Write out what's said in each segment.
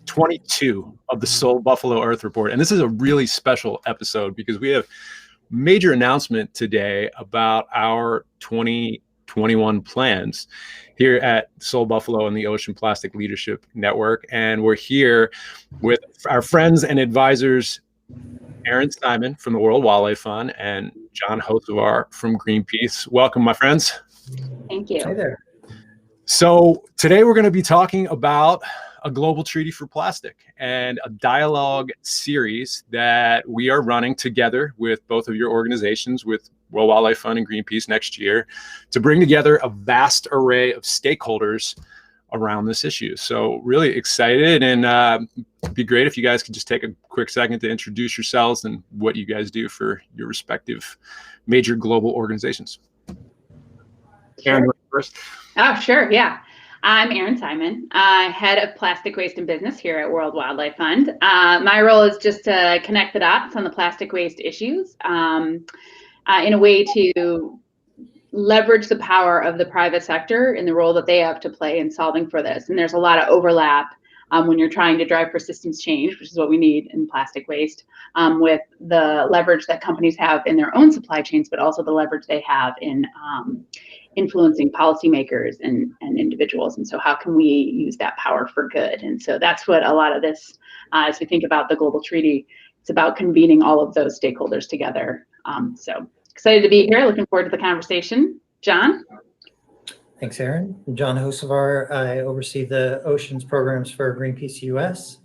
22 of the SoulBuffalo Earth Report. And this is a really special episode because we have major announcement today about our 2021 plans here at SoulBuffalo and the Ocean Plastic Leadership Network. And we're here with our friends and advisors, Erin Simon from the World Wildlife Fund and John Hocevar from Greenpeace. Welcome, my friends. Thank you. Hey there. So today we're going to be talking about a global treaty for plastic and a dialogue series that we are running together with both of your organizations, with World Wildlife Fund and Greenpeace next year, to bring together a vast array of stakeholders around this issue. So really excited, and it'd be great if you guys could just take a quick second to introduce yourselves and what you guys do for your respective major global organizations. Erin, you first. Oh, sure. Yeah. I'm Erin Simon, head of plastic waste and business here at World Wildlife Fund. My role is just to connect the dots on the plastic waste issues in a way to leverage the power of the private sector in the role that they have to play in solving for this. And there's a lot of overlap when you're trying to drive for systems change, which is what we need in plastic waste, with the leverage that companies have in their own supply chains, but also the leverage they have in influencing policymakers and individuals. And so how can we use that power for good? And so that's what a lot of this, as we think about the global treaty, it's about convening all of those stakeholders together. So excited to be here. Looking forward to the conversation. John? Thanks, Erin. I'm John Hocevar. I oversee the oceans programs for Greenpeace US.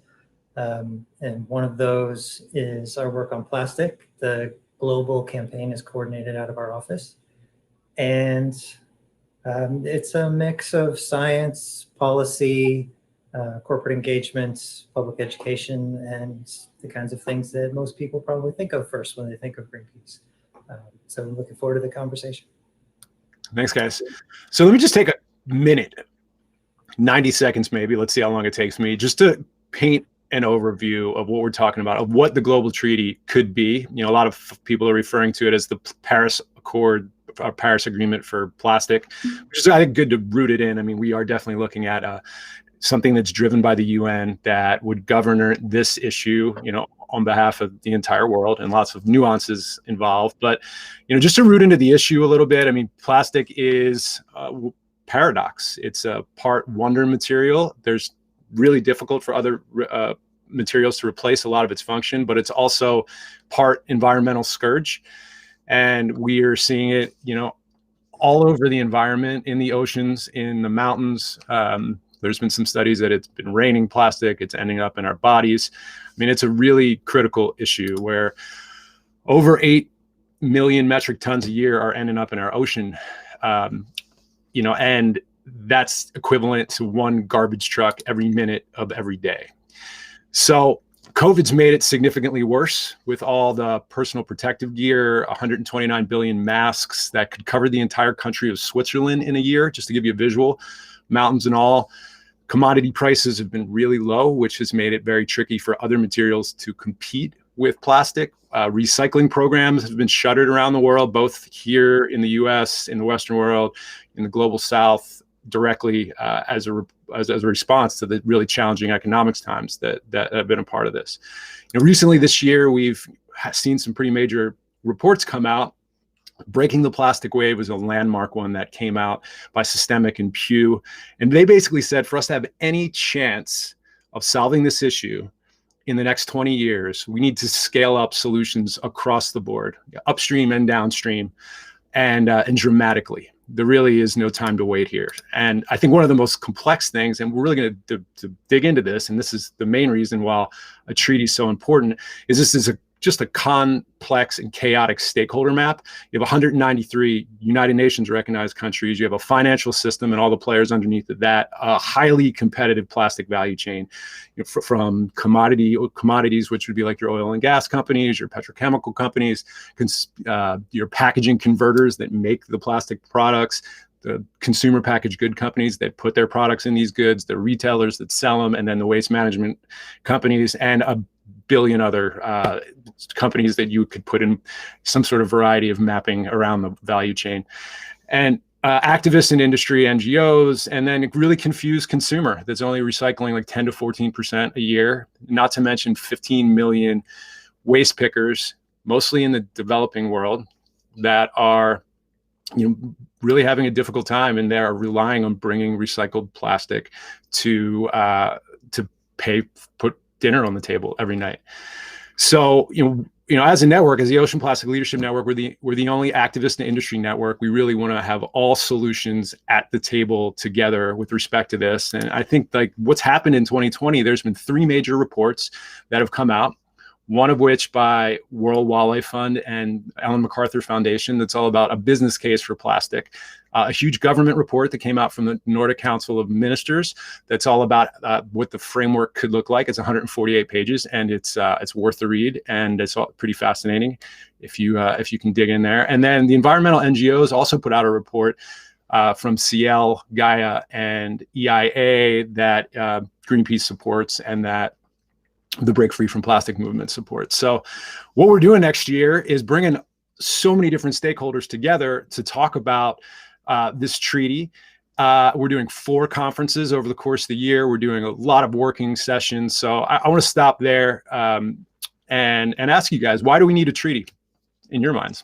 And one of those is our work on plastic. The global campaign is coordinated out of our office. And it's a mix of science, policy, corporate engagement, public education, and the kinds of things that most people probably think of first when they think of Greenpeace. So I'm looking forward to the conversation. Thanks, guys. So let me just take a minute, 90 seconds maybe, let's see how long it takes me, just to paint an overview of what we're talking about, of what the global treaty could be. You know, a lot of people are referring to it as the Paris Accord, our Paris Agreement for plastic, which is, I think, good to root it in. I mean, we are definitely looking at something that's driven by the UN that would govern this issue, you know, on behalf of the entire world, and lots of nuances involved. But, you know, just to root into the issue a little bit, I mean, plastic is a paradox. It's a part wonder material. There's really difficult for other materials to replace a lot of its function, but it's also part environmental scourge. And we are seeing it, you know, all over the environment, in the oceans, in the mountains. There's been some studies that it's been raining plastic, it's ending up in our bodies. I mean, it's a really critical issue where over 8 million metric tons a year are ending up in our ocean, you know, and that's equivalent to one garbage truck every minute of every day. So COVID's made it significantly worse with all the personal protective gear, 129 billion masks that could cover the entire country of Switzerland in a year, just to give you a visual, mountains and all. Commodity prices have been really low, which has made it very tricky for other materials to compete with plastic. Recycling programs have been shuttered around the world, both here in the US, in the Western world, in the global South, directly as a response to the really challenging economics times that have been a part of this. You know, recently this year, we've seen some pretty major reports come out. Breaking the Plastic Wave was a landmark one that came out by Systemic and Pew. And they basically said for us to have any chance of solving this issue in the next 20 years, we need to scale up solutions across the board, upstream and downstream, and dramatically. There really is no time to wait here. And I think one of the most complex things, and we're really going to dig into this, and this is the main reason why a treaty is so important, is this is just a complex and chaotic stakeholder map. You have 193 United Nations recognized countries. You have a financial system and all the players underneath of that, a highly competitive plastic value chain, you know, from commodities, which would be like your oil and gas companies, your petrochemical companies, your packaging converters that make the plastic products, the consumer packaged good companies that put their products in these goods, the retailers that sell them, and then the waste management companies, and a billion other companies that you could put in some sort of variety of mapping around the value chain. And activists in industry, NGOs, and then really confused consumer that's only recycling like 10 to 14% a year, not to mention 15 million waste pickers, mostly in the developing world, that are really having a difficult time, and they're relying on bringing recycled plastic to put dinner on the table every night. So as a network, as the Ocean Plastic Leadership Network, we're the only activist and industry network. We really want to have all solutions at the table together with respect to this. And I think like what's happened in 2020, there's been 3 major reports that have come out. One of which by World Wildlife Fund and Ellen MacArthur Foundation, that's all about a business case for plastic. A huge government report that came out from the Nordic Council of Ministers that's all about what the framework could look like. It's 148 pages, and it's worth the read, and it's all pretty fascinating if you can dig in there. And then the environmental NGOs also put out a report from CL, Gaia, and EIA that Greenpeace supports, and that the Break Free from Plastic movement supports. So what we're doing next year is bringing so many different stakeholders together to talk about this treaty. We're doing 4 conferences over the course of the year. We're doing a lot of working sessions. So I want to stop there and ask you guys, why do we need a treaty in your minds?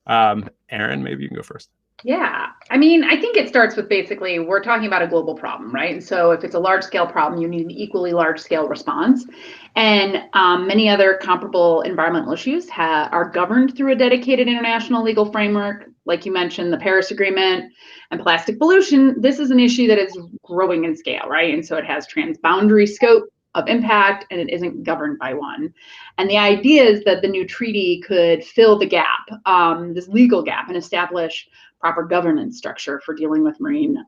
Erin, maybe you can go first. Yeah, I mean, I think it starts with basically we're talking about a global problem, right? And so if it's a large scale problem, you need an equally large scale response. And many other comparable environmental issues are governed through a dedicated international legal framework. Like you mentioned, the Paris Agreement and plastic pollution. This is an issue that is growing in scale, right? And so it has transboundary scope of impact, and it isn't governed by one. And the idea is that the new treaty could fill the gap, this legal gap, and establish proper governance structure for dealing with marine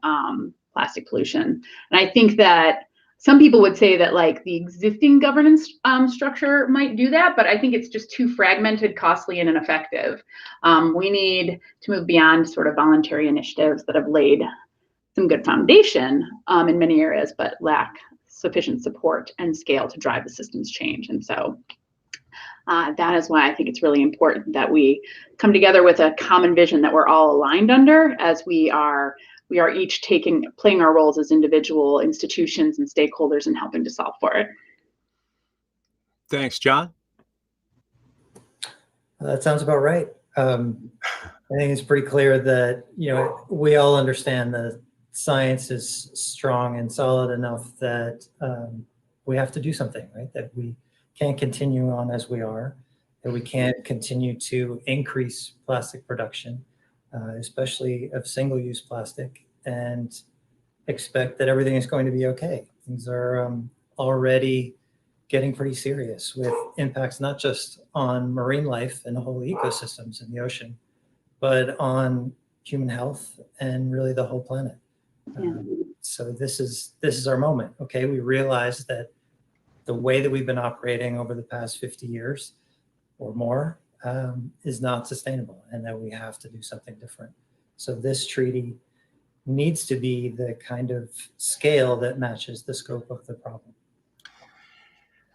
plastic pollution. And I think that some people would say that like the existing governance structure might do that, but I think it's just too fragmented, costly, and ineffective. We need to move beyond sort of voluntary initiatives that have laid some good foundation in many areas, but lack sufficient support and scale to drive the system's change. And so that is why I think it's really important that we come together with a common vision that we're all aligned under, as we are each playing our roles as individual institutions and stakeholders in helping to solve for it. Thanks, John. That sounds about right. I think it's pretty clear that we all understand that science is strong and solid enough that we have to do something, right? That we can't continue on as we are, that we can't continue to increase plastic production, especially of single-use plastic, and expect that everything is going to be okay. Things are already getting pretty serious, with impacts not just on marine life and whole ecosystems in the ocean, but on human health and really the whole planet. Yeah. So this is our moment. Okay, we realize that the way that we've been operating over the past 50 years or more is not sustainable, and that we have to do something different. So this treaty needs to be the kind of scale that matches the scope of the problem.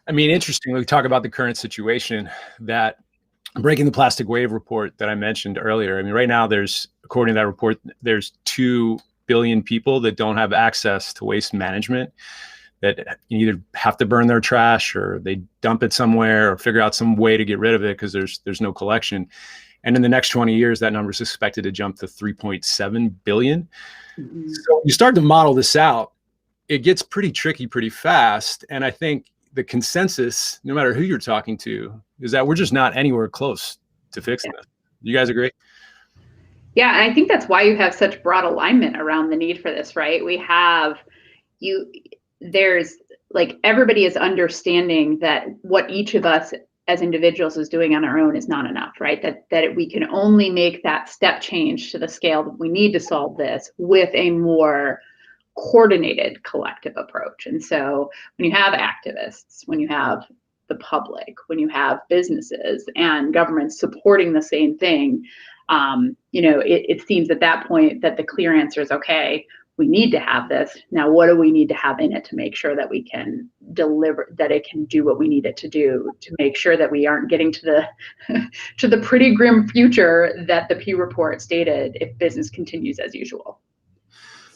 I mean, interestingly, we talk about the current situation, that Breaking the Plastic Wave report that I mentioned earlier. I mean, right now according to that report, there's 2 billion people that don't have access to waste management, that either have to burn their trash or they dump it somewhere or figure out some way to get rid of it because there's no collection. And in the next 20 years, that number is expected to jump to 3.7 billion. Mm-hmm. So you start to model this out, it gets pretty tricky pretty fast. And I think the consensus, no matter who you're talking to, is that we're just not anywhere close to fixing this. You guys agree? Yeah, and I think that's why you have such broad alignment around the need for this, right? There's like, everybody is understanding that what each of us as individuals is doing on our own is not enough, right? That we can only make that step change to the scale that we need to solve this with a more coordinated collective approach. And so when you have activists, when you have the public, when you have businesses and governments supporting the same thing, it seems at that point that the clear answer is, okay, we need to have this. Now, what do we need to have in it to make sure that we can deliver, that it can do what we need it to do, to make sure that we aren't getting to the to the pretty grim future that the Pew report stated if business continues as usual.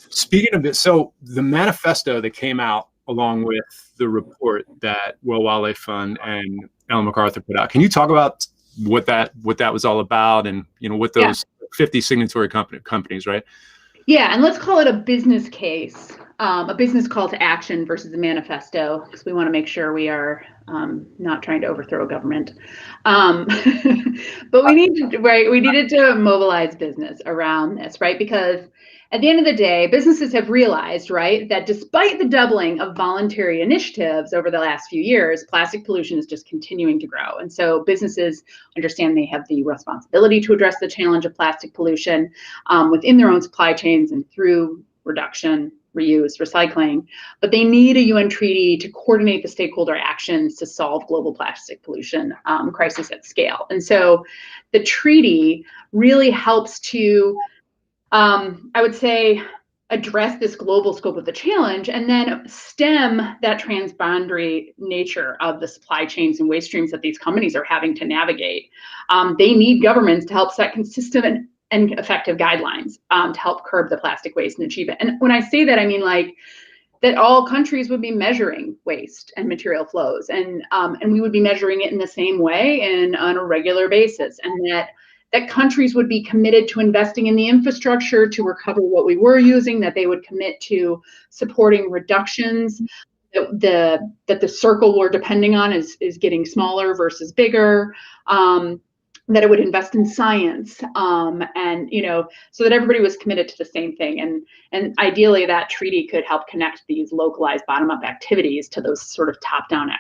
Speaking of it, so the manifesto that came out along with the report that World Wildlife Fund and Ellen MacArthur put out, can you talk about what that was all about, and what those 50 signatory companies, right? Yeah, and let's call it a business case, a business call to action versus a manifesto, because we want to make sure we are not trying to overthrow government. But we needed to mobilize business around this, right? Because at the end of the day, businesses have realized, right, that despite the doubling of voluntary initiatives over the last few years, plastic pollution is just continuing to grow. And so businesses understand they have the responsibility to address the challenge of plastic pollution within their own supply chains and through reduction, reuse, recycling, but they need a UN treaty to coordinate the stakeholder actions to solve global plastic pollution crisis at scale. And so the treaty really helps to, I would say, address this global scope of the challenge and then stem that transboundary nature of the supply chains and waste streams that these companies are having to navigate. They need governments to help set consistent and effective guidelines to help curb the plastic waste and achieve it. And when I say that, I mean like that all countries would be measuring waste and material flows, and we would be measuring it in the same way and on a regular basis, and that countries would be committed to investing in the infrastructure to recover what we were using, that they would commit to supporting reductions, that the circle we're depending on is getting smaller versus bigger, that it would invest in science, and so that everybody was committed to the same thing. And ideally that treaty could help connect these localized bottom-up activities to those sort of top-down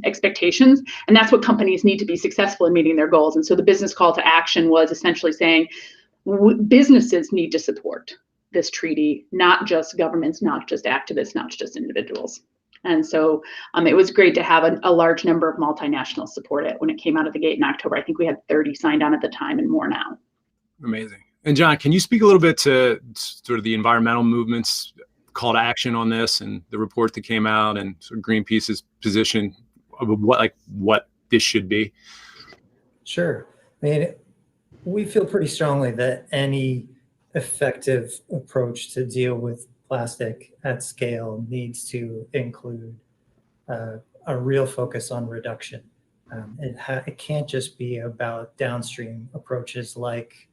expectations. And that's what companies need to be successful in meeting their goals. And so the business call to action was essentially saying businesses need to support this treaty, not just governments, not just activists, not just individuals. And so it was great to have a large number of multinationals support it when it came out of the gate in October. I think we had 30 signed on at the time and more now. Amazing. And John, can you speak a little bit to sort of the environmental movements call to action on this and the report that came out and sort of Greenpeace's position of what this should be? Sure. I mean, we feel pretty strongly that any effective approach to deal with plastic at scale needs to include a real focus on reduction. It can't just be about downstream approaches like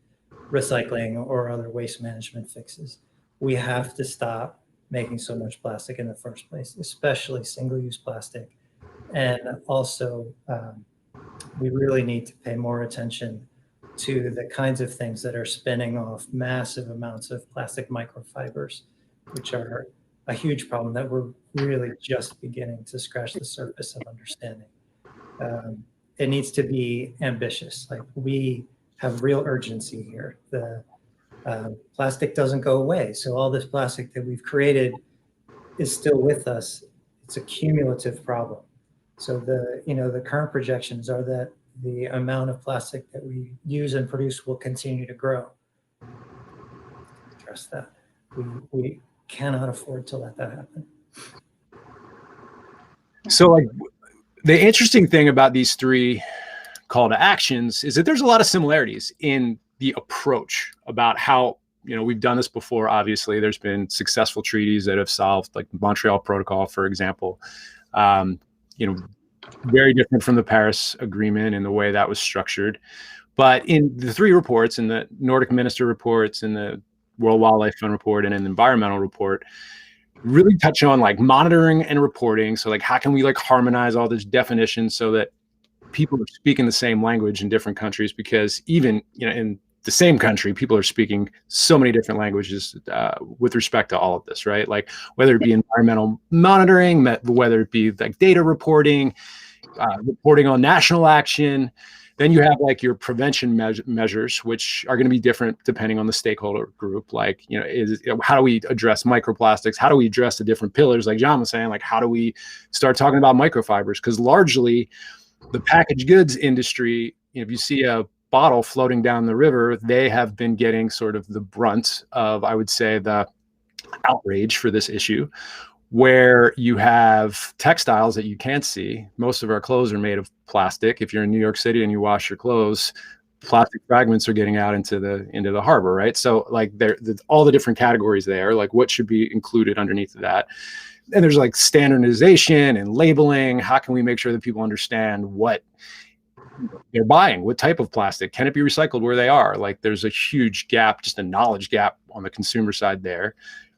recycling or other waste management fixes. We have to stop making so much plastic in the first place, especially single-use plastic. And also, we really need to pay more attention to the kinds of things that are spinning off massive amounts of plastic microfibers, which are a huge problem that we're really just beginning to scratch the surface of understanding. It needs to be ambitious. Like, we have real urgency here. The plastic doesn't go away. So all this plastic that we've created is still with us. It's a cumulative problem. So the current projections are that the amount of plastic that we use and produce will continue to grow. Address that. We cannot afford to let that happen. So the interesting thing about these three call to actions is that there's a lot of similarities in the approach about how, we've done this before. Obviously, there's been successful treaties that have solved, like the Montreal Protocol, for example. Very different from the Paris Agreement in the way that was structured. But in the three reports, in the Nordic Minister reports, in the World Wildlife Fund report, and in the environmental report, really touch on like monitoring and reporting. So like, how can we harmonize all this definition so that people are speaking the same language in different countries? Because even, in the same country, people are speaking so many different languages with respect to all of this, right? Like whether it be environmental monitoring, whether it be like data reporting, reporting on national action. Then you have like your prevention measures, which are going to be different depending on the stakeholder group. Like, how do we address microplastics? How do we address the different pillars? Like John was saying, like, how do we start talking about microfibers? Because largely the packaged goods industry, if you see a bottle floating down the river, they have been getting sort of the brunt of, I would say, the outrage for this issue, where you have textiles that you can't see. Most of our clothes are made of plastic. If you're in New York City and you wash your clothes, plastic fragments are getting out into the harbor, right? So like all the different categories there, like what should be included underneath of that. And there's like standardization and labeling. How can we make sure that people understand what they're buying? What type of plastic? Can it be recycled where they are? Like there's a huge gap, just a knowledge gap on the consumer side there.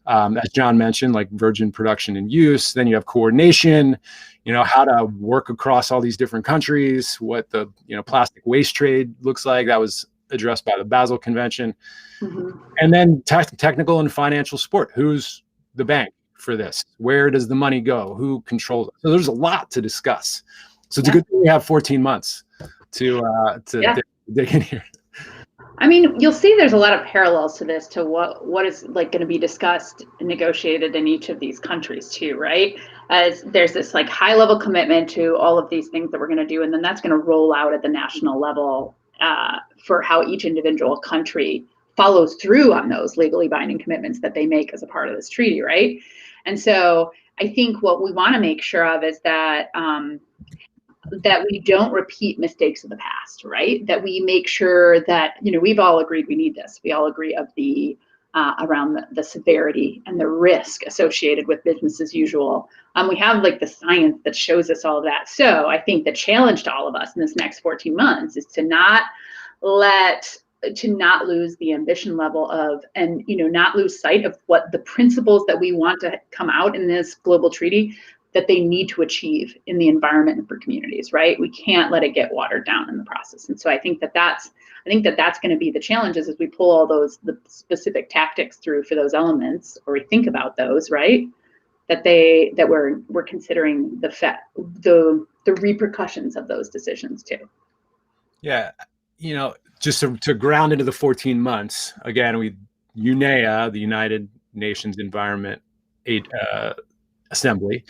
As John mentioned, like virgin production and use. Then you have coordination, how to work across all these different countries, what the, plastic waste trade looks like. That was addressed by the Basel Convention. Mm-hmm. And then technical and financial support. Who's the bank for this? Where does the money go? Who controls it? So there's a lot to discuss. So it's a good thing we have 14 months to dig in here. I mean, you'll see there's a lot of parallels to this, to what is like going to be discussed and negotiated in each of these countries too, right? As there's this like high level commitment to all of these things that we're going to do, and then that's going to roll out at the national level for how each individual country follows through on those legally binding commitments that they make as a part of this treaty, right? And so I think what we want to make sure of is that that we don't repeat mistakes of the past, right? That we make sure that, we've all agreed we need this. We all agree of the around the severity and the risk associated with business as usual. We have like the science that shows us all of that. So I think the challenge to all of us in this next 14 months is to not lose the ambition level of, and not lose sight of what the principles that we want to come out in this global treaty that they need to achieve in the environment and for communities, right? We can't let it get watered down in the process. And so I think that's going to be the challenges as we pull all the specific tactics through for those elements, or we think about those, right? That we're considering the repercussions of those decisions too. Yeah, just to ground into the 14 months again, UNEA, the United Nations Environment Assembly,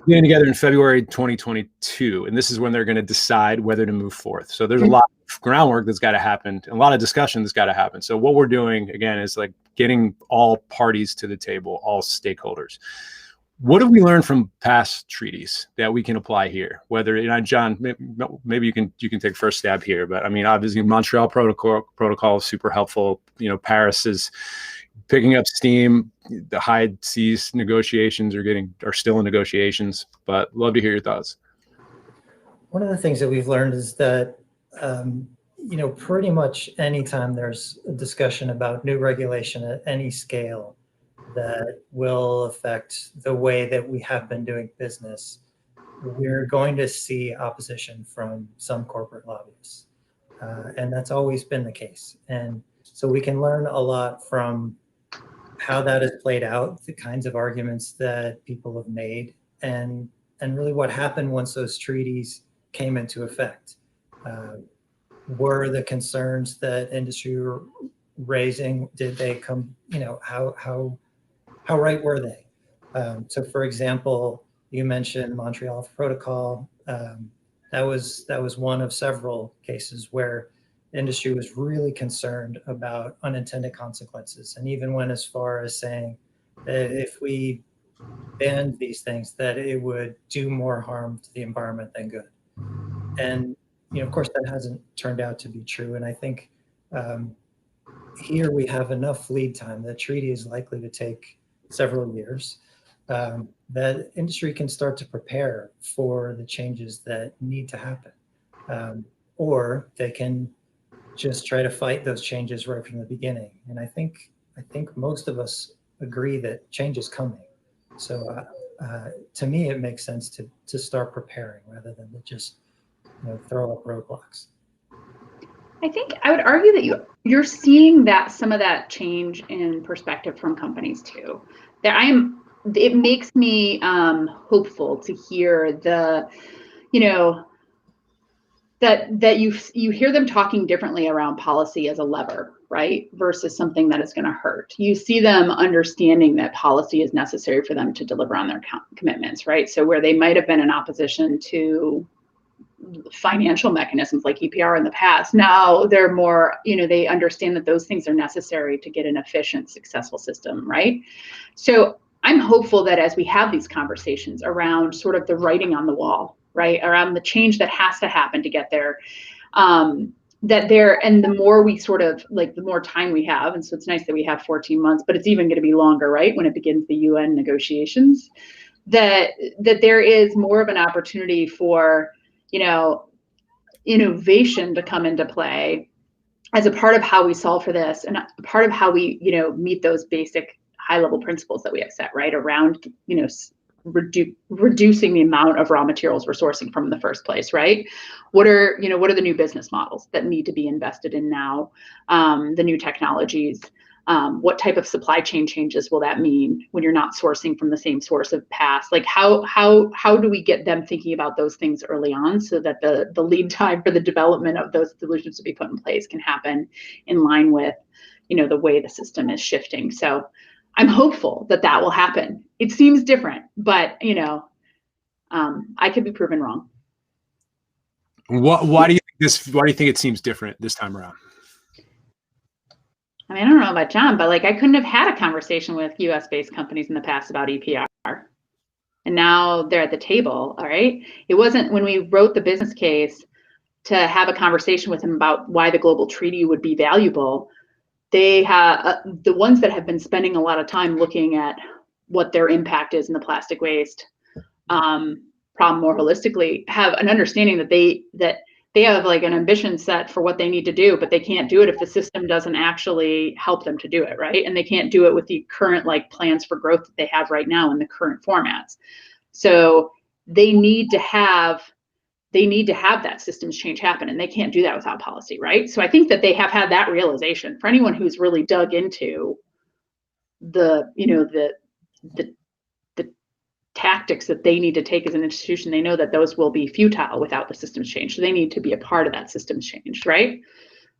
getting together in February 2022, and this is when they're going to decide whether to move forth. So there's a lot of groundwork that's got to happen, and a lot of discussion that's got to happen. So what we're doing again is like getting all parties to the table, all stakeholders. What have we learned from past treaties that we can apply here? Whether, John, maybe you can take first stab here, but I mean, obviously Montreal protocol is super helpful. Paris is picking up steam. The high seas negotiations are still in negotiations, but love to hear your thoughts. One of the things that we've learned is that, pretty much anytime there's a discussion about new regulation at any scale that will affect the way that we have been doing business, we're going to see opposition from some corporate lobbyists. And that's always been the case. And so we can learn a lot from how that has played out, the kinds of arguments that people have made, and really what happened once those treaties came into effect. Were the concerns that industry were raising, did they come, how right were they? So for example, you mentioned Montreal Protocol. That was one of several cases where industry was really concerned about unintended consequences, and even went as far as saying that if we banned these things, that it would do more harm to the environment than good. And of course, that hasn't turned out to be true. And I think here we have enough lead time. The treaty is likely to take several years. That industry can start to prepare for the changes that need to happen, or they can just try to fight those changes right from the beginning. And I think most of us agree that change is coming. So to me, it makes sense to start preparing rather than to just throw up roadblocks. I think I would argue that you're seeing that some of that change in perspective from companies too. It makes me hopeful to hear that you hear them talking differently around policy as a lever, right? Versus something that is going to hurt. You see them understanding that policy is necessary for them to deliver on their commitments, right? So where they might have been in opposition to financial mechanisms like EPR in the past. Now they're more, they understand that those things are necessary to get an efficient, successful system, right? So I'm hopeful that as we have these conversations around sort of the writing on the wall, right, around the change that has to happen to get there, and the more we sort of like, the more time we have, and so it's nice that we have 14 months, but it's even going to be longer, right, when it begins the UN negotiations, that there is more of an opportunity for, innovation to come into play as a part of how we solve for this, and a part of how we, meet those basic high-level principles that we have set, right, around, reducing the amount of raw materials we're sourcing from in the first place, right? What are the new business models that need to be invested in now? The new technologies. What type of supply chain changes will that mean when you're not sourcing from the same source of past? Like how do we get them thinking about those things early on so that the lead time for the development of those solutions to be put in place can happen in line with, the way the system is shifting. So I'm hopeful that will happen. It seems different, but I could be proven wrong. Why do you think it seems different this time around? I mean, I don't know about John, but like I couldn't have had a conversation with US-based companies in the past about EPR. And now they're at the table, all right? It wasn't when we wrote the business case to have a conversation with them about why the global treaty would be valuable. They have the ones that have been spending a lot of time looking at what their impact is in the plastic waste problem more holistically have an understanding that they have like an ambition set for what they need to do, but they can't do it if the system doesn't actually help them to do it, right? And they can't do it with the current like plans for growth that they have right now in the current formats. So they need to have that systems change happen, and they can't do that without policy, right? So I think that they have had that realization. For anyone who's really dug into the tactics that they need to take as an institution, they know that those will be futile without the systems change. So they need to be a part of that systems change, right?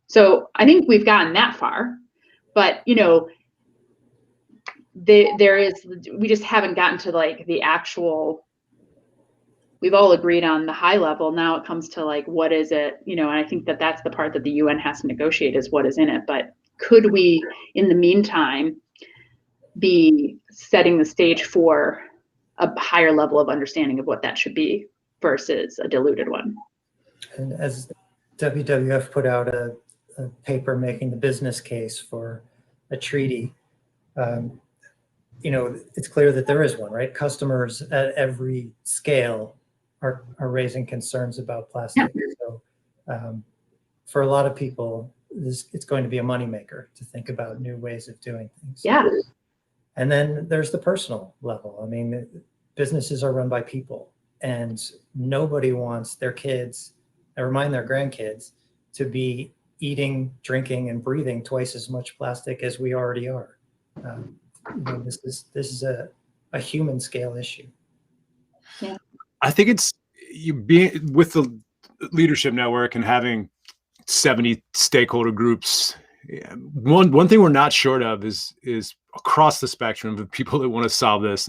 So I think we've gotten that far, but we just haven't gotten to like the actual. We've all agreed on the high level. Now it comes to like, what is it? And I think that that's the part that the UN has to negotiate is what is in it. But could we, in the meantime, be setting the stage for a higher level of understanding of what that should be versus a diluted one? And as WWF put out a paper making the business case for a treaty, it's clear that there is one, right? Customers at every scale are raising concerns about plastic. Yeah. So for a lot of people, it's going to be a moneymaker to think about new ways of doing things. Yeah. And then there's the personal level. I mean, businesses are run by people, and nobody wants their kids, never mind their grandkids, to be eating, drinking, and breathing twice as much plastic as we already are. This is a human scale issue. Yeah. I think it's you being with the leadership network and having 70 stakeholder groups. One thing we're not short of is across the spectrum of people that want to solve this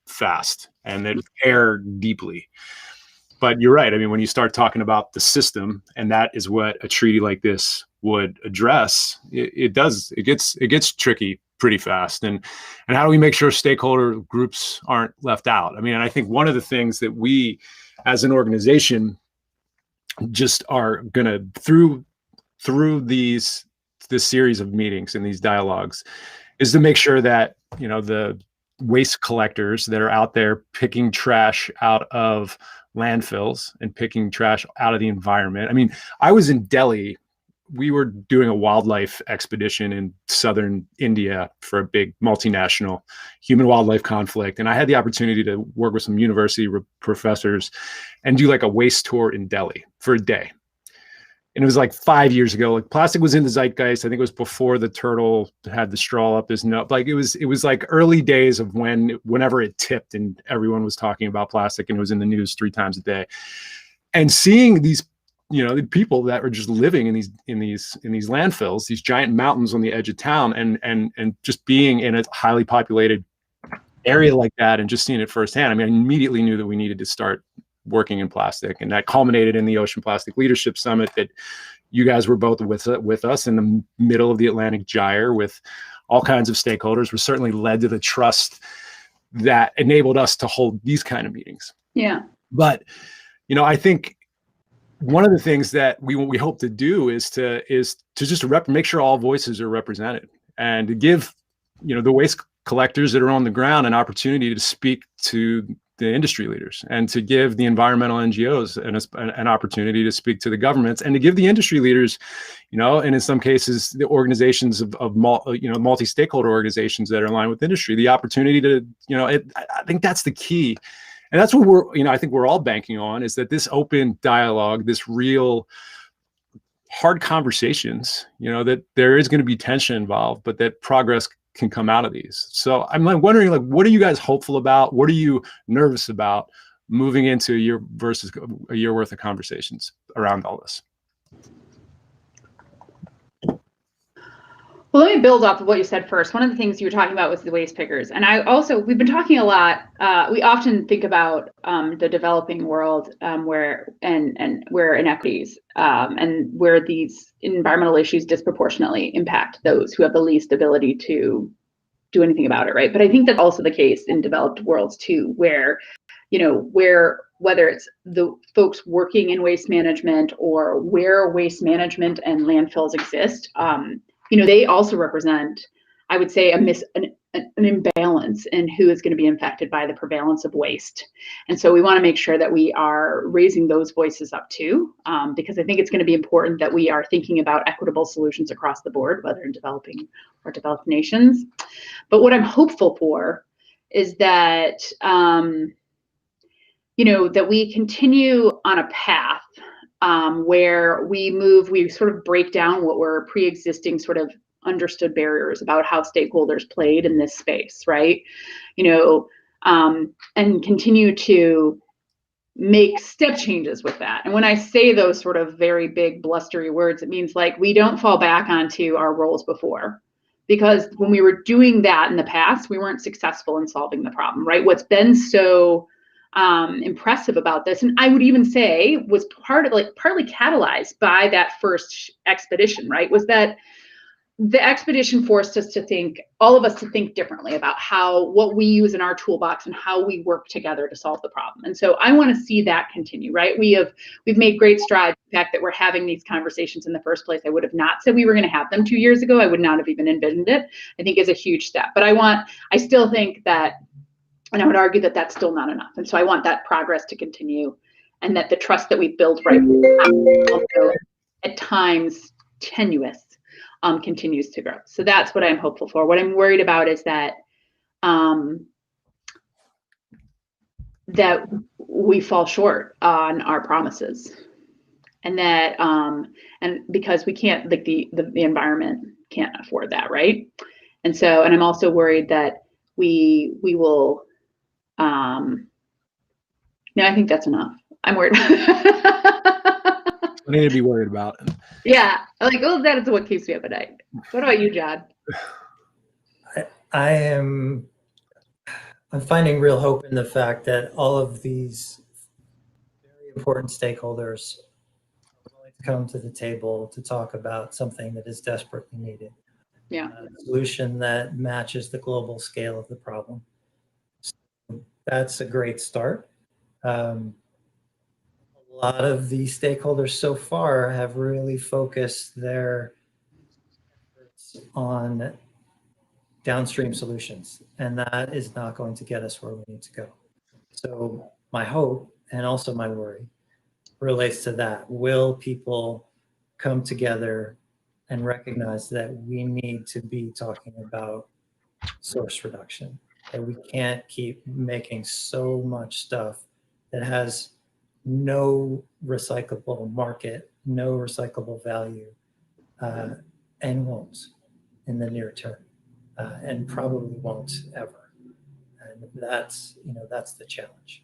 fast and that care deeply. But you're right. I mean, when you start talking about the system, and that is what a treaty like this would address, it gets tricky pretty fast. And how do we make sure stakeholder groups aren't left out? I mean, and I think one of the things that we as an organization just are going to through this series of meetings and these dialogues is to make sure that, the waste collectors that are out there picking trash out of landfills and picking trash out of the environment. I mean, I was in Delhi. We were doing a wildlife expedition in southern India for a big multinational human wildlife conflict. And I had the opportunity to work with some university professors and do like a waste tour in Delhi for a day. And it was like 5 years ago. Like plastic was in the zeitgeist. I think it was before the turtle had the straw up his nose. Like it was like early days of whenever it tipped and everyone was talking about plastic and it was in the news 3 times a day. And seeing these, the people that are just living in these landfills, these giant mountains on the edge of town, and just being in a highly populated area like that and just seeing it firsthand. I mean, I immediately knew that we needed to start working in plastic. And that culminated in the Ocean Plastic Leadership Summit that you guys were both with us in the middle of the Atlantic Gyre with all kinds of stakeholders, which certainly led to the trust that enabled us to hold these kind of meetings. Yeah. But, you know, I think one of the things that we hope to do is to just make sure all voices are represented, and to give, you know, the waste collectors that are on the ground an opportunity to speak to the industry leaders, and to give the environmental NGOs an opportunity to speak to the governments, and to give the industry leaders, you know, and in some cases the organizations of multi-stakeholder organizations that are aligned with industry, the opportunity to, you know, I think that's the key. And that's what I think we're all banking on, is that this open dialogue, this real hard conversations, you know, that there is going to be tension involved, but that progress can come out of these. So I'm like wondering, like, what are you guys hopeful about? What are you nervous about moving into a year versus a year worth of conversations around all this? Well, let me build off of what you said first. One of the things you were talking about was the waste pickers. And we've been talking a lot, we often think about the developing world where inequities and where these environmental issues disproportionately impact those who have the least ability to do anything about it, right? But I think that's also the case in developed worlds too, where, you know, whether it's the folks working in waste management or where waste management and landfills exist, you know, they also represent, I would say, an imbalance in who is going to be infected by the prevalence of waste. And so we want to make sure that we are raising those voices up too, because I think it's going to be important that we are thinking about equitable solutions across the board, whether in developing or developed nations. But what I'm hopeful for is that, you know, that we continue on a path where we sort of break down what were pre-existing sort of understood barriers about how stakeholders played in this space, right? You know, and continue to make step changes with that. And when I say those sort of very big blustery words, it means like we don't fall back onto our roles before. Because when we were doing that in the past, we weren't successful in solving the problem, right? What's been so impressive about this, and I would even say was partly catalyzed by that first expedition, right? Was that the expedition forced us to think, all of us to think differently about what we use in our toolbox and how we work together to solve the problem. And so I want to see that continue, right? We've made great strides. The fact that we're having these conversations in the first place, I would have not said we were going to have them 2 years ago. I would not have even envisioned it. I think is a huge step. But I still think that, and I would argue that that's still not enough. And so I want that progress to continue, and that the trust that we build right now, at times tenuous, continues to grow. So that's what I'm hopeful for. What I'm worried about is that that we fall short on our promises, and that and because we can't, like the environment can't afford that, right? And so, and I'm also worried that we will. No, I think that's enough. I'm worried. What need to be worried about? Yeah, like, oh, that is what keeps me up at night. What about you, John? I'm finding real hope in the fact that all of these very important stakeholders are willing to come to the table to talk about something that is desperately needed. Yeah. A solution that matches the global scale of the problem. So that's a great start. A lot of the stakeholders so far have really focused their efforts on downstream solutions, and that is not going to get us where we need to go. So my hope, and also my worry, relates to that. Will people come together and recognize that we need to be talking about source reduction, that we can't keep making so much stuff that has no recyclable market, no recyclable value, and won't in the near term, and probably won't ever. And that's the challenge.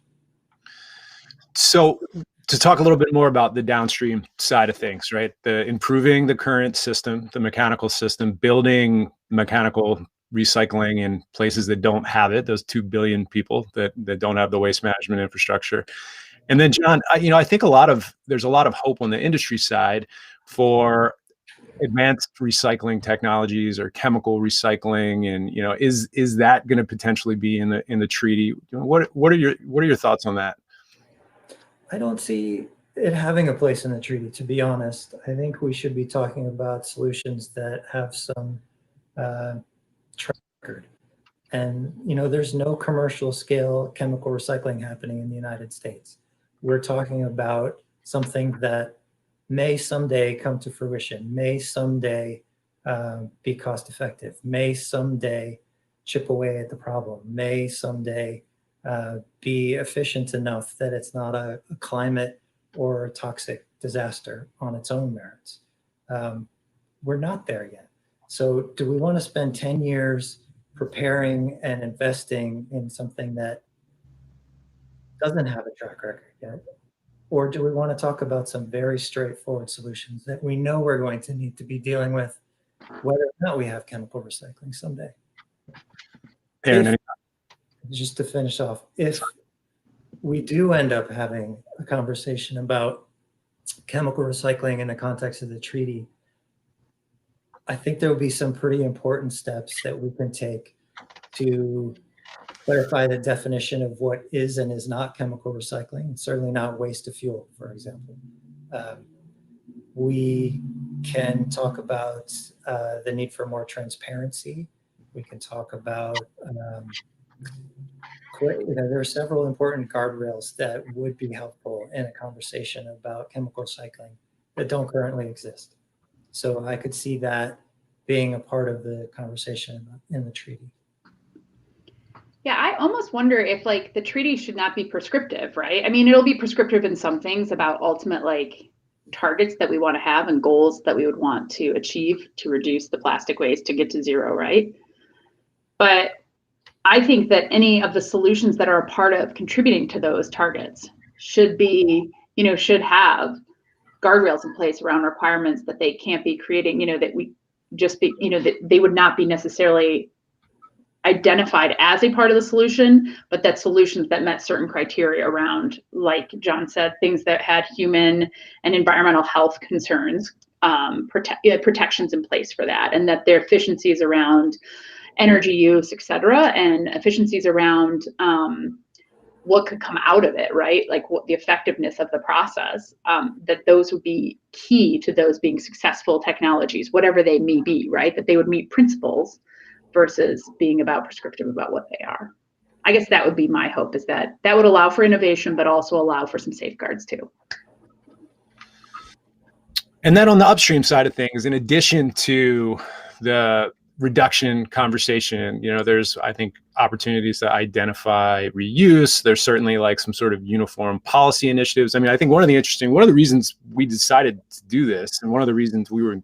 So to talk a little bit more about the downstream side of things, right? The improving the current system, the mechanical system, building mechanical recycling in places that don't have it, those 2 billion people that don't have the waste management infrastructure. And then, John, I think there's a lot of hope on the industry side for advanced recycling technologies or chemical recycling, and is that going to potentially be in the treaty? What are your thoughts on that? I don't see it having a place in the treaty, to be honest. I think we should be talking about solutions that have some track record. And there's no commercial scale chemical recycling happening in the United States. We're talking about something that may someday come to fruition, may someday be cost effective, may someday chip away at the problem, may someday be efficient enough that it's not a climate or a toxic disaster on its own merits. We're not there yet. So do we want to spend 10 years preparing and investing in something that doesn't have a track record yet? Or do we want to talk about some very straightforward solutions that we know we're going to need to be dealing with, whether or not we have chemical recycling someday? Erin, Just to finish off, if we do end up having a conversation about chemical recycling in the context of the treaty, I think there will be some pretty important steps that we can take to clarify the definition of what is and is not chemical recycling, and certainly not waste of fuel, for example. We can talk about the need for more transparency. We can talk about, there are several important guardrails that would be helpful in a conversation about chemical recycling that don't currently exist. So I could see that being a part of the conversation in the treaty. Yeah, I almost wonder if the treaty should not be prescriptive, right? I mean, it'll be prescriptive in some things about ultimate targets that we want to have and goals that we would want to achieve to reduce the plastic waste to get to zero, right? But I think that any of the solutions that are a part of contributing to those targets should be, should have guardrails in place around requirements that they can't be creating, that we just be, that they would not be necessarily identified as a part of the solution, but that solutions that met certain criteria around, like John said, things that had human and environmental health concerns, protections in place for that, and that their efficiencies around energy use, et cetera, and efficiencies around what could come out of it, right? What the effectiveness of the process, that those would be key to those being successful technologies, whatever they may be, right? That they would meet principles versus being about prescriptive about what they are. I guess that would be my hope, is that would allow for innovation, but also allow for some safeguards too. And then on the upstream side of things, in addition to the reduction conversation, there's, I think, opportunities to identify reuse. There's certainly some sort of uniform policy initiatives. I mean, I think one of the reasons we decided to do this, and one of the reasons we were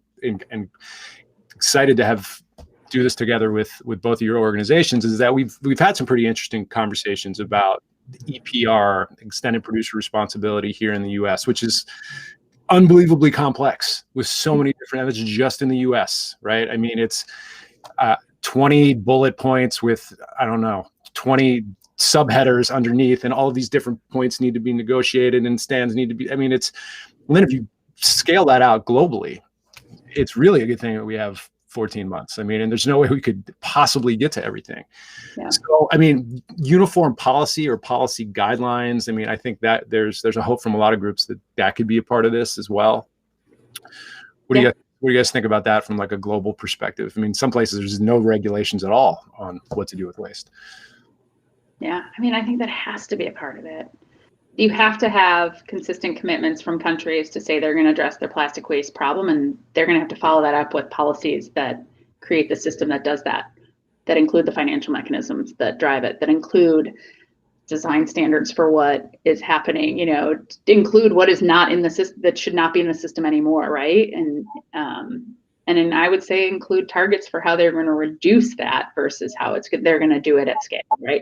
excited to do this together with both of your organizations, is that we've had some pretty interesting conversations about EPR, extended producer responsibility, here in the U.S., which is unbelievably complex with so many different, and it's just in the U.S., right? I mean, it's 20 bullet points with, 20 subheaders underneath, and all of these different points need to be negotiated and stands need to be, and then if you scale that out globally, it's really a good thing that we have 14 months. And there's no way we could possibly get to everything. Yeah. So, uniform policy or policy guidelines, I think that there's a hope from a lot of groups that could be a part of this as well. What do you guys think about that from a global perspective? Some places there's no regulations at all on what to do with waste. Yeah, I think that has to be a part of it. You have to have consistent commitments from countries to say they're going to address their plastic waste problem, and they're going to have to follow that up with policies that create the system that does that include the financial mechanisms that drive it, that include design standards for what is happening, include what is not in the system, that should not be in the system anymore, right? And then I would say include targets for how they're going to reduce that versus how they're going to do it at scale, right?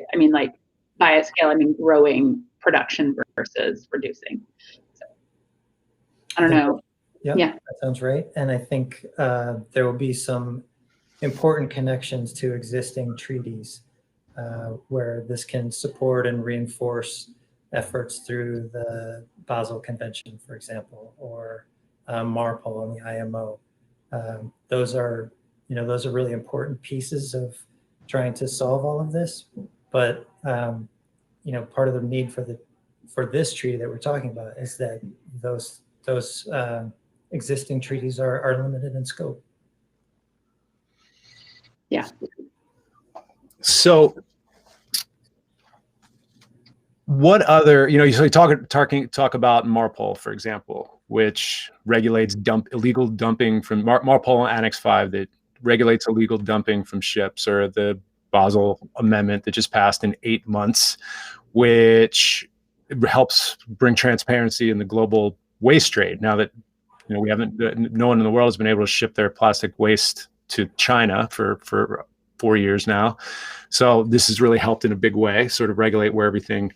By at scale, growing production versus reducing. So, I don't know. Yeah, that sounds right. And I think there will be some important connections to existing treaties where this can support and reinforce efforts through the Basel Convention, for example, or MARPOL and the IMO. Those are really important pieces of trying to solve all of this. But part of the need for this treaty that we're talking about is that those existing treaties are limited in scope. Yeah. So what other, so you talk about MARPOL, for example, which regulates illegal dumping from MARPOL Annex 5 that regulates illegal dumping from ships, or the Basel Amendment that just passed in 8 months, which helps bring transparency in the global waste trade. Now that, no one in the world has been able to ship their plastic waste to China for 4 years now. So this has really helped in a big way, sort of regulate where everything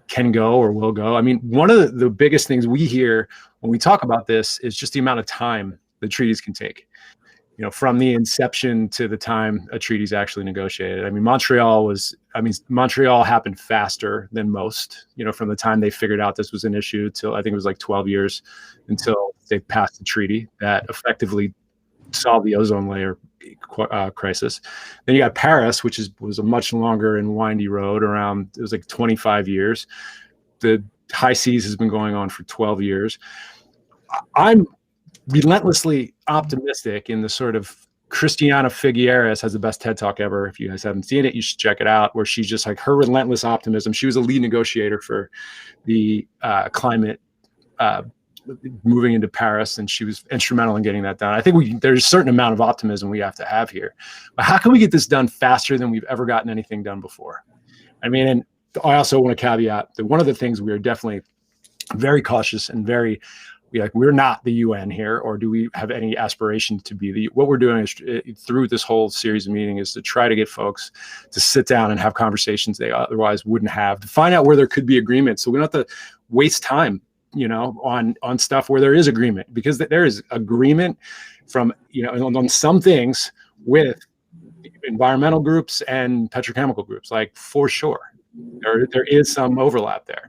can go or will go. I mean, one of the biggest things we hear when we talk about this is just the amount of time the treaties can take, from the inception to the time a treaty is actually negotiated. I mean, Montreal happened faster than most, from the time they figured out this was an issue till I think it was like 12 years until they passed the treaty that effectively solved the ozone layer crisis. Then you got Paris, which was a much longer and windy road it was like 25 years. The high seas has been going on for 12 years. I'm relentlessly optimistic in the sort of Christiana Figueres has the best TED Talk ever. If you guys haven't seen it, you should check it out, where she's just like, her relentless optimism. She was a lead negotiator for the climate moving into Paris, and she was instrumental in getting that done. I think there's a certain amount of optimism we have to have here. But how can we get this done faster than we've ever gotten anything done before? I mean, and I also want to caveat that one of the things we are definitely very cautious and we're not the UN here, or do we have any aspiration to be what we're doing is, through this whole series of meetings, is to try to get folks to sit down and have conversations they otherwise wouldn't have, to find out where there could be agreement, so we don't have to waste time on stuff where there is agreement, because there is agreement from, on some things with environmental groups and petrochemical groups, like, for sure. There is some overlap there.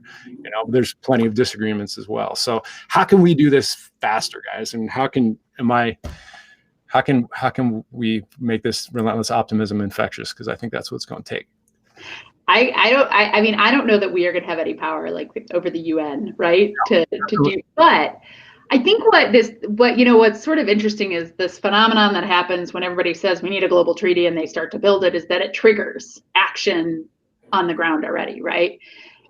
There's plenty of disagreements as well. So how can we do this faster, guys? And how can we make this relentless optimism infectious? Because I think that's what it's going to take. I don't know that we are going to have any power over the UN, right? To do, but I think what's sort of interesting is this phenomenon that happens when everybody says we need a global treaty and they start to build it, is that it triggers action on the ground already, right?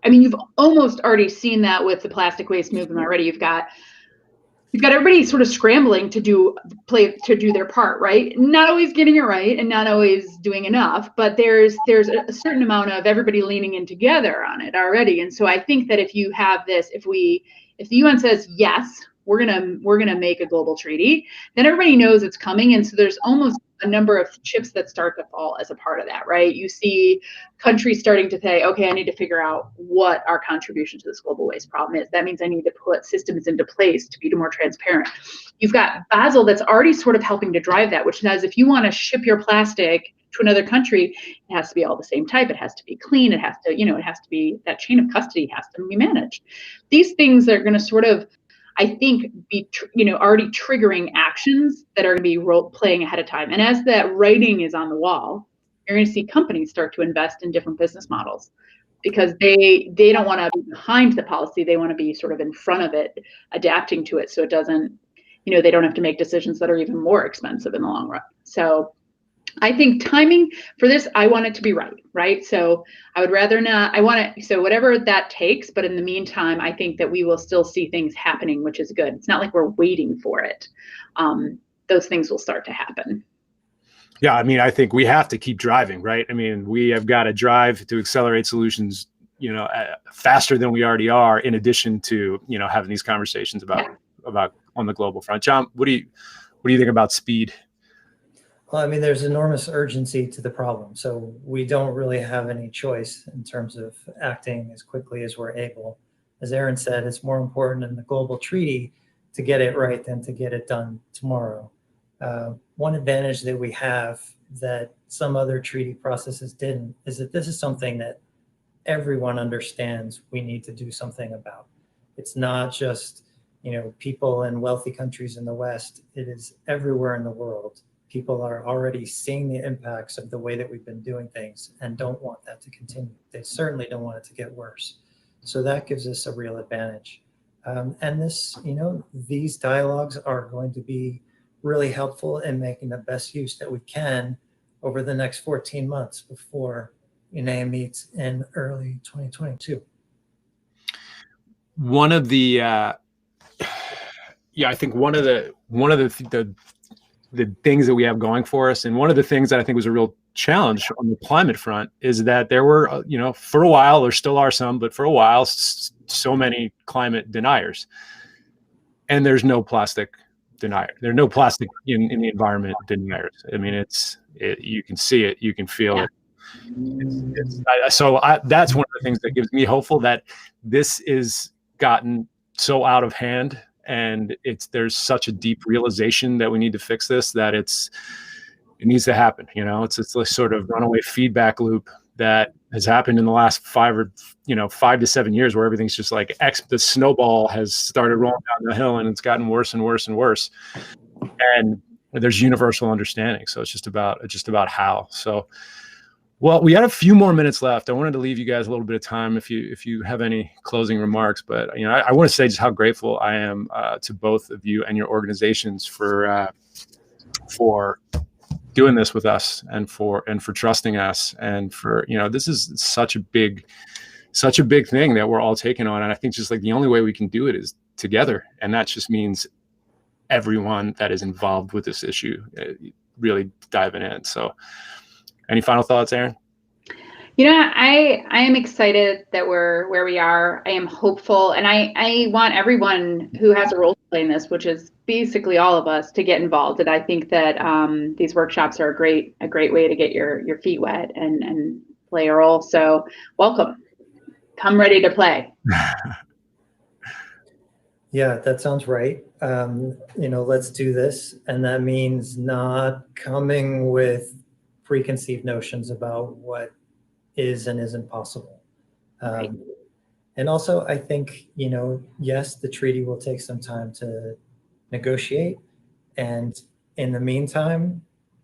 I mean, you've almost already seen that with the plastic waste movement already. You've got everybody sort of scrambling to do their part, right? Not always getting it right and not always doing enough, but there's a certain amount of everybody leaning in together on it already. And so I think that if you have this, if the UN says yes, we're gonna make a global treaty, then everybody knows it's coming. And so there's almost a number of chips that start to fall as a part of that, right? You see countries starting to say, okay, I need to figure out what our contribution to this global waste problem is. That means I need to put systems into place to be more transparent. You've got Basel that's already sort of helping to drive that, which says if you want to ship your plastic to another country, it has to be all the same type. It has to be clean. It has to be, that chain of custody has to be managed. These things are going to sort of, I think, be already triggering actions that are going to be role-playing ahead of time. And as that writing is on the wall, you're going to see companies start to invest in different business models, because they don't want to be behind the policy. They want to be sort of in front of it, adapting to it, so it doesn't, they don't have to make decisions that are even more expensive in the long run. So I think timing for this, I want it to be right? So I would rather not, so whatever that takes, but in the meantime, I think that we will still see things happening, which is good. It's not like we're waiting for it. Those things will start to happen. Yeah, I mean, I think we have to keep driving, right? I mean, we have got to drive to accelerate solutions, faster than we already are, in addition to, having these conversations about on the global front. John, what do you think about speed? Well, I mean, there's enormous urgency to the problem. So we don't really have any choice in terms of acting as quickly as we're able. As Erin said, it's more important in the global treaty to get it right than to get it done tomorrow. One advantage that we have that some other treaty processes didn't is that this is something that everyone understands we need to do something about. It's not just, people in wealthy countries in the West. It is everywhere in the world. People are already seeing the impacts of the way that we've been doing things and don't want that to continue. They certainly don't want it to get worse. So that gives us a real advantage. And this, these dialogues are going to be really helpful in making the best use that we can over the next 14 months before UNEA meets in early 2022. One of the, I think one of the things that we have going for us, and one of the things that I think was a real challenge on the climate front, is that there were, for a while, there still are some, but for a while, so many climate deniers. And there's no plastic denier. There's no plastic in the environment deniers. I mean, you can see it, you can feel it. So that's one of the things that gives me hopeful that this is gotten so out of hand, and there's such a deep realization that we need to fix this, that it needs to happen. It's this sort of runaway feedback loop that has happened in the last 5 to 7 years, where everything's just like the snowball has started rolling down the hill, and it's gotten worse and worse and worse. And there's universal understanding. So it's just about how. So, well, we had a few more minutes left. I wanted to leave you guys a little bit of time if you have any closing remarks. But I want to say just how grateful I am to both of you and your organizations for doing this with us, and for trusting us, and for this is such a big thing that we're all taking on. And I think just like the only way we can do it is together, and that just means everyone that is involved with this issue really diving in. So, any final thoughts, Erin? I am excited that we're where we are. I am hopeful, and I want everyone who has a role to play in this, which is basically all of us, to get involved. And I think that these workshops are a great way to get your feet wet and play a role. So welcome, come ready to play. Yeah, that sounds right. Let's do this, and that means not coming with preconceived notions about what is and isn't possible. Right. And also, I think, yes, the treaty will take some time to negotiate. And in the meantime,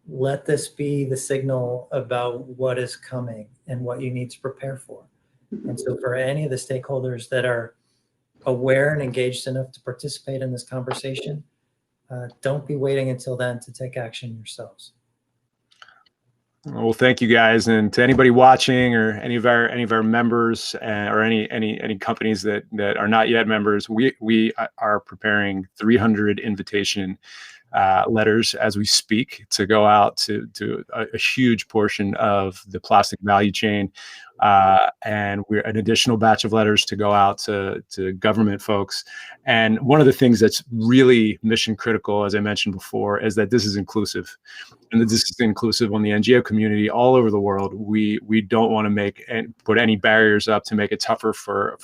let this be the signal about what is coming and what you need to prepare for. And so for any of the stakeholders that are aware and engaged enough to participate in this conversation, don't be waiting until then to take action yourselves. Well, thank you guys, and to anybody watching, or any of our members, or any companies that are not yet members, we are preparing 300 invitation letters as we speak to go out to a huge portion of the plastic value chain, and we're an additional batch of letters to go out to government folks. And one of the things that's really mission critical, as I mentioned before, is that this is inclusive, and that this is inclusive on the NGO community all over the world. We don't want to put any barriers up to make it tougher for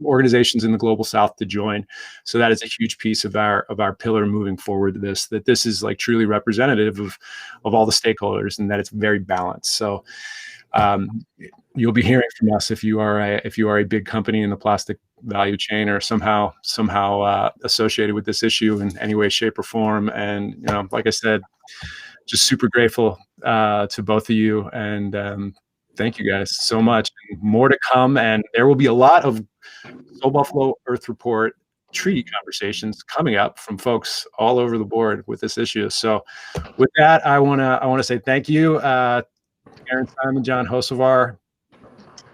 organizations in the global South to join. So that is a huge piece of our pillar moving forward. That this is like truly representative of all the stakeholders, and that it's very balanced. So you'll be hearing from us if you are a big company in the plastic value chain, or somehow associated with this issue in any way, shape, or form. And like I said, just super grateful to both of you, and thank you guys so much. More to come, and there will be a lot of SoulBuffalo Earth Report treaty conversations coming up from folks all over the board with this issue. So with that, I want to say thank you, Erin Simon, John Hocevar.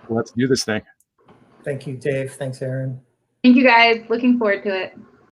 Let's do this thing. Thank you, Dave. Thanks, Erin. Thank you, guys. Looking forward to it.